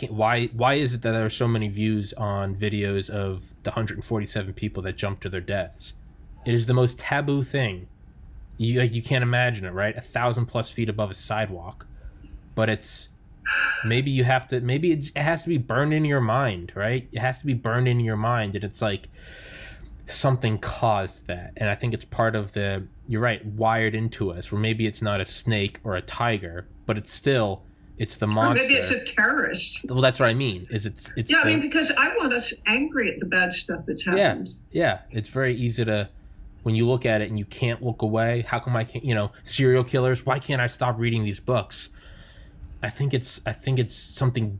is it that there are so many views on videos of the 147 people that jumped to their deaths? It is the most taboo thing. You can't imagine it, right? 1,000+ feet above a sidewalk. But it's maybe it has to be burned into your mind, right? It has to be burned into your mind, and it's like something caused that. And I think it's part of you're right, wired into us, where maybe it's not a snake or a tiger, but it's the monster. Or maybe it's a terrorist. Well, that's what I mean. Because I want us angry at the bad stuff that's happened. Yeah. It's very easy to, when you look at it and you can't look away. How come I can't? Serial killers. Why can't I stop reading these books? I think it's something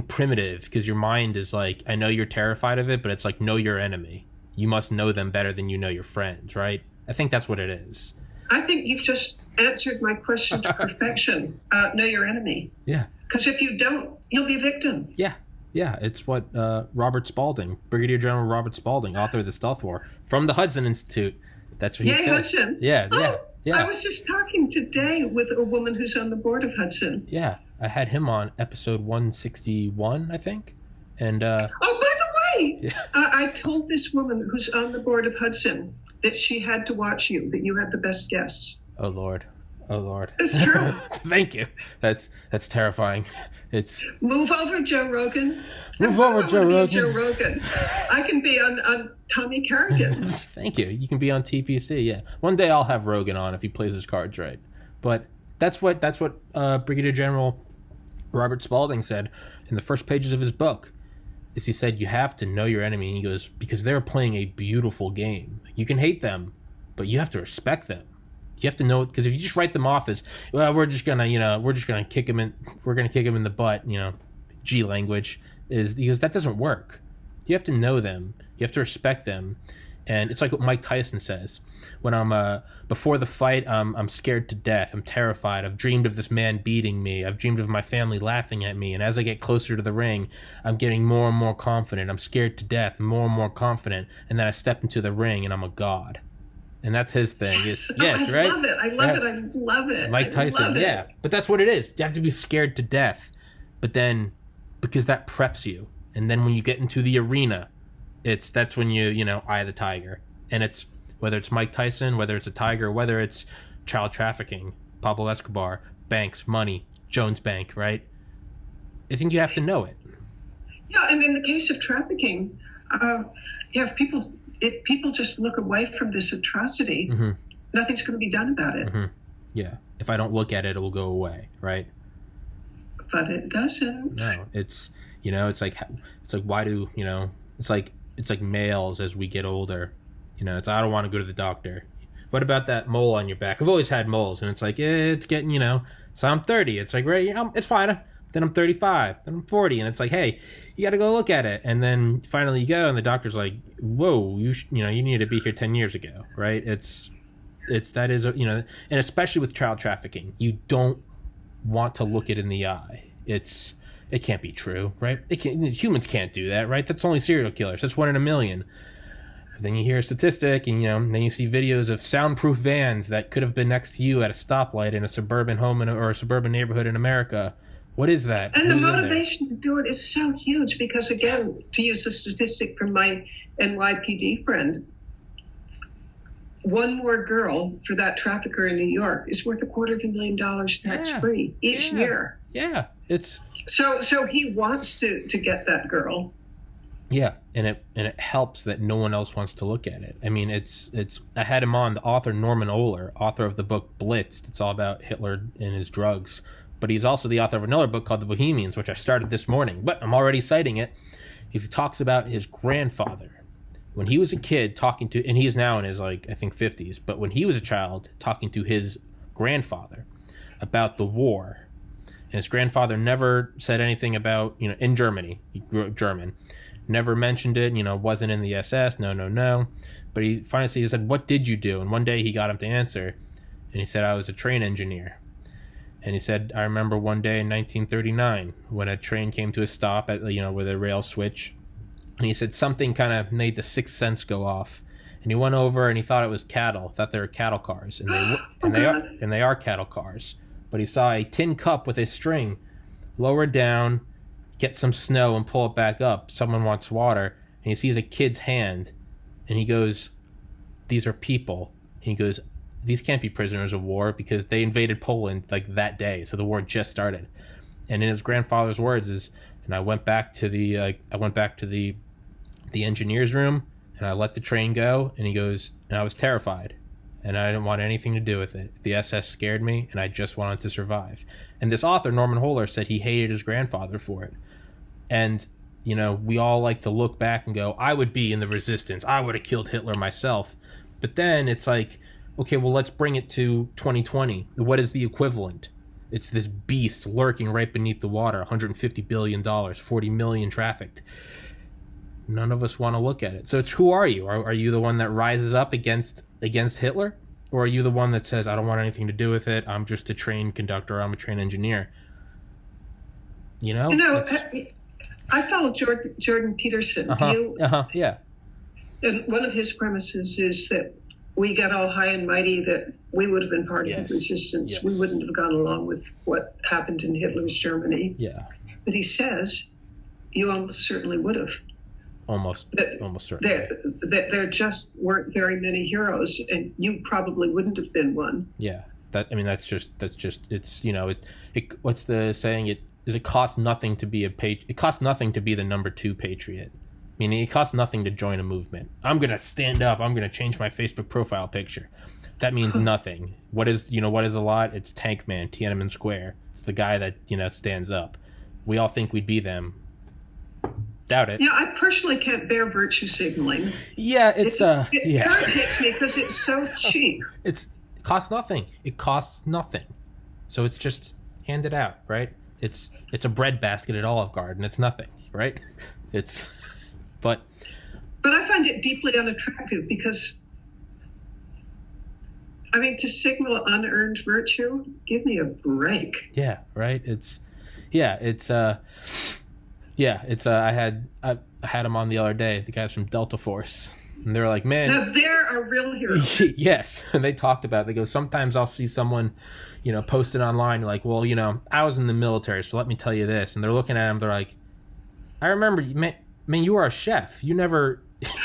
primitive, because your mind is like, I know you're terrified of it, but it's like, know your enemy. You must know them better than you know your friends, right? I think that's what it is. I think you've just answered my question to perfection. Know your enemy. Yeah. Because if you don't, you'll be a victim. Yeah. It's what Brigadier General Robert Spalding, author of The Stealth War, from the Hudson Institute. That's what he said. Hudson. Yeah. I was just talking today with a woman who's on the board of Hudson. Yeah. I had him on episode 161, I think. And by the way, I told this woman who's on the board of Hudson that she had to watch you, that you had the best guests. Oh Lord. It's true. Thank you. That's terrifying. It's move over, Joe Rogan. Move over, Joe Rogan. Joe Rogan. I can be on Tommy Kerrigan. Thank you. You can be on TPC. Yeah. One day I'll have Rogan on if he plays his cards right. But that's what Brigadier General Robert Spalding said in the first pages of his book. Is he said, you have to know your enemy. And he goes, because they're playing a beautiful game. You can hate them, but you have to respect them. You have to know it, because if you just write them off as, well, we're just gonna kick him in the butt, G language, because that doesn't work. You have to know them. You have to respect them. And it's like what Mike Tyson says. When I'm before the fight, I'm scared to death. I'm terrified. I've dreamed of this man beating me. I've dreamed of my family laughing at me. And as I get closer to the ring, I'm getting more and more confident. I'm scared to death, more and more confident. And then I step into the ring, and I'm a god. And that's his thing. Yes, right? I love it. Mike Tyson, yeah. But that's what it is. You have to be scared to death. But then, because that preps you. And then when you get into the arena, that's when you eye the tiger. And it's, whether it's Mike Tyson, whether it's a tiger, whether it's child trafficking, Pablo Escobar, banks, money, Jones Bank, right? I think you have to know it. Yeah, and in the case of trafficking, if people just look away from this atrocity, mm-hmm. nothing's going to be done about it. Mm-hmm. Yeah, if I don't look at it, it will go away, right? But it doesn't. No, it's why do it's like males as we get older. It's I don't want to go to the doctor. What about that mole on your back? I've always had moles, and it's like it's getting So I'm 30. It's like right, it's fine. Then I'm 35. Then I'm 40, and it's like, hey, you got to go look at it. And then finally you go, and the doctor's like, whoa, you need to be here 10 years ago, right? And especially with child trafficking, you don't want to look it in the eye. It can't be true, right? Humans can't do that, right? That's only serial killers. That's 1 in a million. But then you hear a statistic, and then you see videos of soundproof vans that could have been next to you at a stoplight in a suburban home or a suburban neighborhood in America. What is that? And the motivation to do it is so huge because, again, to use a statistic from my NYPD friend, one more girl for that trafficker in New York is worth $250,000 tax-free each year. Yeah, it's so he wants to get that girl. Yeah, and it helps that no one else wants to look at it. I mean, it's I had him on, the author Norman Ohler, author of the book Blitzed. It's all about Hitler and his drugs. But he's also the author of another book called The Bohemians, which I started this morning, but I'm already citing it. He talks about his grandfather. When he was a kid and he is now in his, I think 50s, but when he was a child, talking to his grandfather about the war. And his grandfather never said anything about, in Germany, he grew up German, never mentioned it, wasn't in the SS, no. But he finally said, what did you do? And one day he got him to answer, and he said, I was a train engineer. And he said, I remember one day in 1939 when a train came to a stop at, with a rail switch. And he said something kind of made the sixth sense go off. And he went over and he thought it was cattle, thought they were cattle cars. And they are cattle cars. But he saw a tin cup with a string lowered down get some snow and pull it back up. Someone wants water, and he sees a kid's hand, and he goes, "These are people." And he goes, "These can't be prisoners of war because they invaded Poland like that day, so the war just started." And in his grandfather's words is, and I went back to the engineer's room, and I let the train go, and he goes, and I was terrified, and I didn't want anything to do with it. The SS scared me, and I just wanted to survive. And this author, Norman Holler, said he hated his grandfather for it. And, you know, we all like to look back and go, I would be in the resistance. I would have killed Hitler myself. But then it's like, okay, well, let's bring it to 2020. What is the equivalent? It's this beast lurking right beneath the water, $150 billion, 40 million trafficked. None of us want to look at it. So it's, who are you? Are you the one that rises up against Hitler? Or are you the one that says, I don't want anything to do with it. I'm just a trained conductor. I'm a trained engineer. You know? I follow Jordan Peterson. Yeah. And one of his premises is that we got all high and mighty, that we would have been part of the resistance. Yes. We wouldn't have gone along with what happened in Hitler's Germany. Yeah. But he says, you almost certainly would have. Almost certainly. There just weren't very many heroes, and you probably wouldn't have been one. Yeah. That's just it's, you know, it what's the saying? It costs nothing to be it costs nothing to be the number 2 patriot. I mean, it costs nothing to join a movement. I'm going to stand up. I'm going to change my Facebook profile picture. That means nothing. What is a lot? It's Tank Man, Tiananmen Square. It's the guy that, you know, stands up. We all think we'd be them. Doubt it. Yeah, I personally can't bear virtue signaling. Yeah, it irritates me because it's so cheap. It costs nothing. It costs nothing. So it's just hand it out, right? It's a bread basket at Olive Garden. It's nothing, right? But I find it deeply unattractive because, I mean, to signal unearned virtue, give me a break. Yeah, right. I had him on the other day, the guys from Delta Force, and they were like, man, now they're our real heroes. Yes. And they talked about it. They go, sometimes I'll see someone, you know, posted online like, well, you know, I was in the military, so let me tell you this. And they're looking at him, they're like, I remember, man, you were a chef. You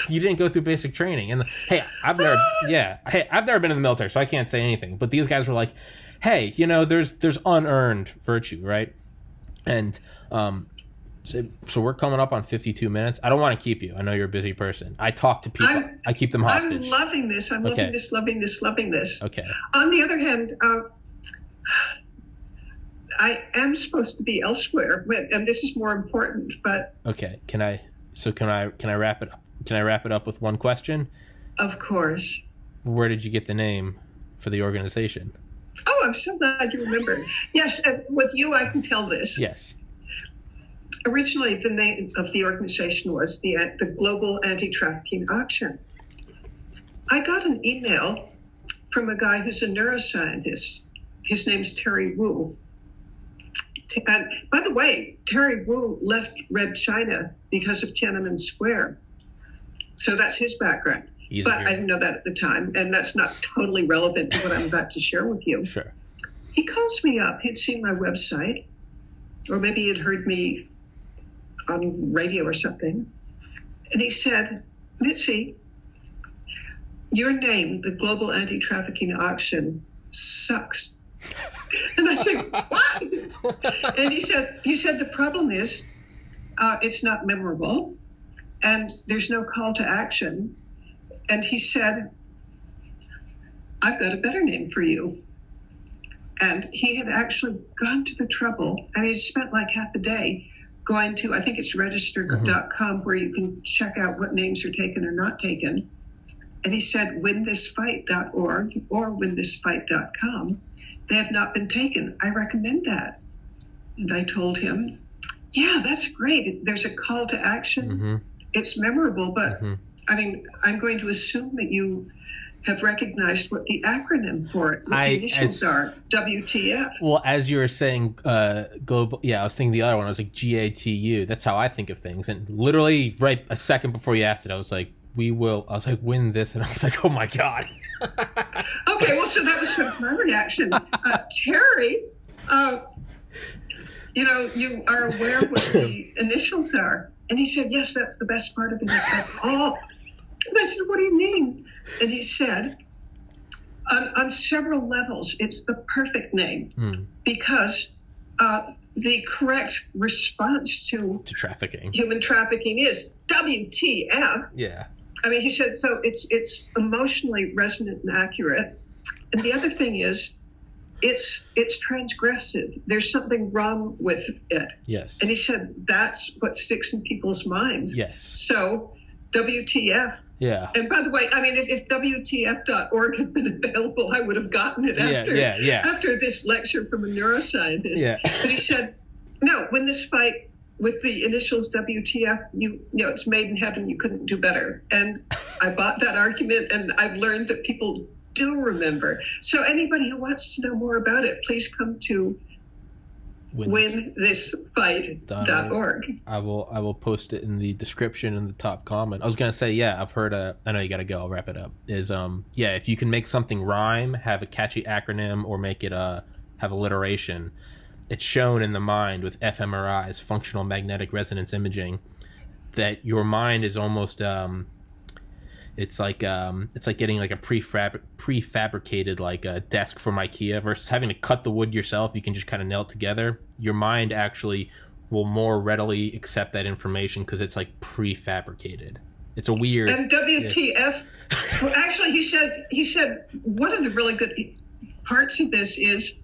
didn't go through basic training. And hey, I've never been in the military, so I can't say anything. But these guys were like, hey, you know, there's unearned virtue, right? And so we're coming up on 52 minutes. I don't want to keep you. I know you're a busy person. I talk to people. I keep them hostage. I'm loving this. I'm loving this. Okay. On the other hand, I am supposed to be elsewhere, and this is more important. But okay, can I wrap it up? Can I wrap it up with one question? Of course. Where did you get the name for the organization? Oh, I'm so glad you remembered. Yes, with you, I can tell this. Yes. Originally, the name of the organization was the Global Anti-Trafficking Auction. I got an email from a guy who's a neuroscientist. His name's Terry Wu. And by the way, Terry Wu left Red China because of Tiananmen Square. So that's his background. But I didn't know that at the time, and that's not totally relevant to what I'm about to share with you. Sure. He calls me up. He'd seen my website, or maybe he'd heard me on radio or something. And he said, Mitzi, your name, the Global Anti-Trafficking Auction, sucks. And I said, what? And he said, the problem is it's not memorable and there's no call to action. And he said, I've got a better name for you. And he had actually gone to the trouble, and he spent like half a day going to, I think it's register.com, where you can check out what names are taken or not taken. And he said, winthisfight.org or winthisfight.com, they have not been taken. I recommend that. And I told him, yeah, that's great. There's a call to action. Mm-hmm. It's memorable, but I mean, I'm going to assume that you have recognized what the acronym for it, what the initials are, WTF. Well, as you were saying, global. Yeah, I was thinking the other one. I was like GATU. That's how I think of things. And literally, right a second before you asked it, I was like, "We will." I was like, "Win this," and I was like, "Oh my god." Okay, well, so that was sort of my reaction. Terry, You are aware what the initials are. And he said, yes, that's the best part of it. Oh. And I said, what do you mean? And he said, on several levels, it's the perfect name because the correct response to trafficking, human trafficking is WTF. Yeah. I mean, he said, so it's emotionally resonant and accurate. And the other thing is, it's transgressive. There's something wrong with it. Yes. And he said, that's what sticks in people's minds. Yes. So WTF. Yeah. And by the way, I mean, if WTF.org had been available, I would have gotten it after this lecture from a neuroscientist. Yeah. But he said, no, when this fight with the initials WTF, it's made in heaven, you couldn't do better. And I bought that argument, and I've learned that people do remember. So anybody who wants to know more about it, please come to winthisfight.org. I will post it in the description in the top comment. I was gonna say, I've heard I know you gotta go, I'll wrap it up. If you can make something rhyme, have a catchy acronym, or make it have alliteration, it's shown in the mind with fMRIs, functional magnetic resonance imaging, that your mind is almost it's like getting like a prefabricated like a desk from IKEA versus having to cut the wood yourself. You can just kind of nail it together. Your mind actually will more readily accept that information because it's like prefabricated. It's a weird. And WTF? Well, actually, he said one of the really good parts of this is,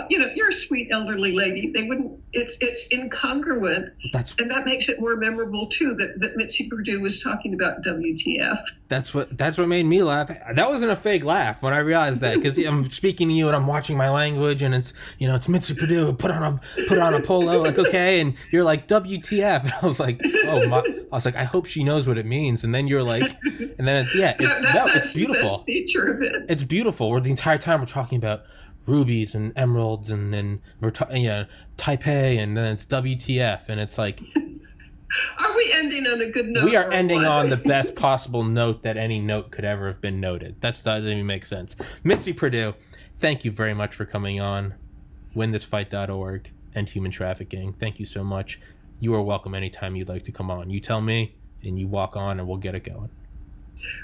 you're a sweet elderly lady. They wouldn't. It's incongruent, and that makes it more memorable too. That Mitzi Perdue was talking about WTF. That's what made me laugh. That wasn't a fake laugh when I realized that, because I'm speaking to you and I'm watching my language, and it's Mitzi Perdue, put on a polo, like, okay, and you're like WTF, and I was like, I hope she knows what it means, and then you're like, and then it's beautiful. The best feature of it. It's beautiful. Where the entire time we're talking about rubies and emeralds, and then we're Taipei, and then it's WTF, and it's like, are we ending on a good note? We are ending on the best possible note that any note could ever have been noted. That doesn't even make sense. Mitzi Perdue, thank you very much for coming on winthisfight.org and human trafficking. Thank you so much. You are welcome anytime you'd like to come on. You tell me and you walk on, and we'll get it going.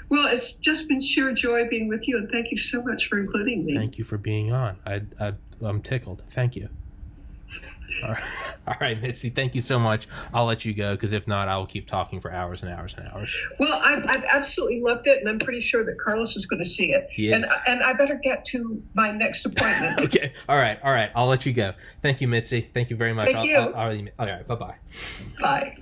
Well, it's just been sheer joy being with you, and thank you so much for including me. Thank you for being on. I'm tickled. Thank you. All right, Mitzi, thank you so much. I'll let you go, because if not, I will keep talking for hours and hours and hours. Well, I've absolutely loved it, and I'm pretty sure that Carlos is going to see it. Yes. And I better get to my next appointment. Okay. All right. I'll let you go. Thank you, Mitzi. Thank you very much. Thank you. All right. Bye-bye. Bye.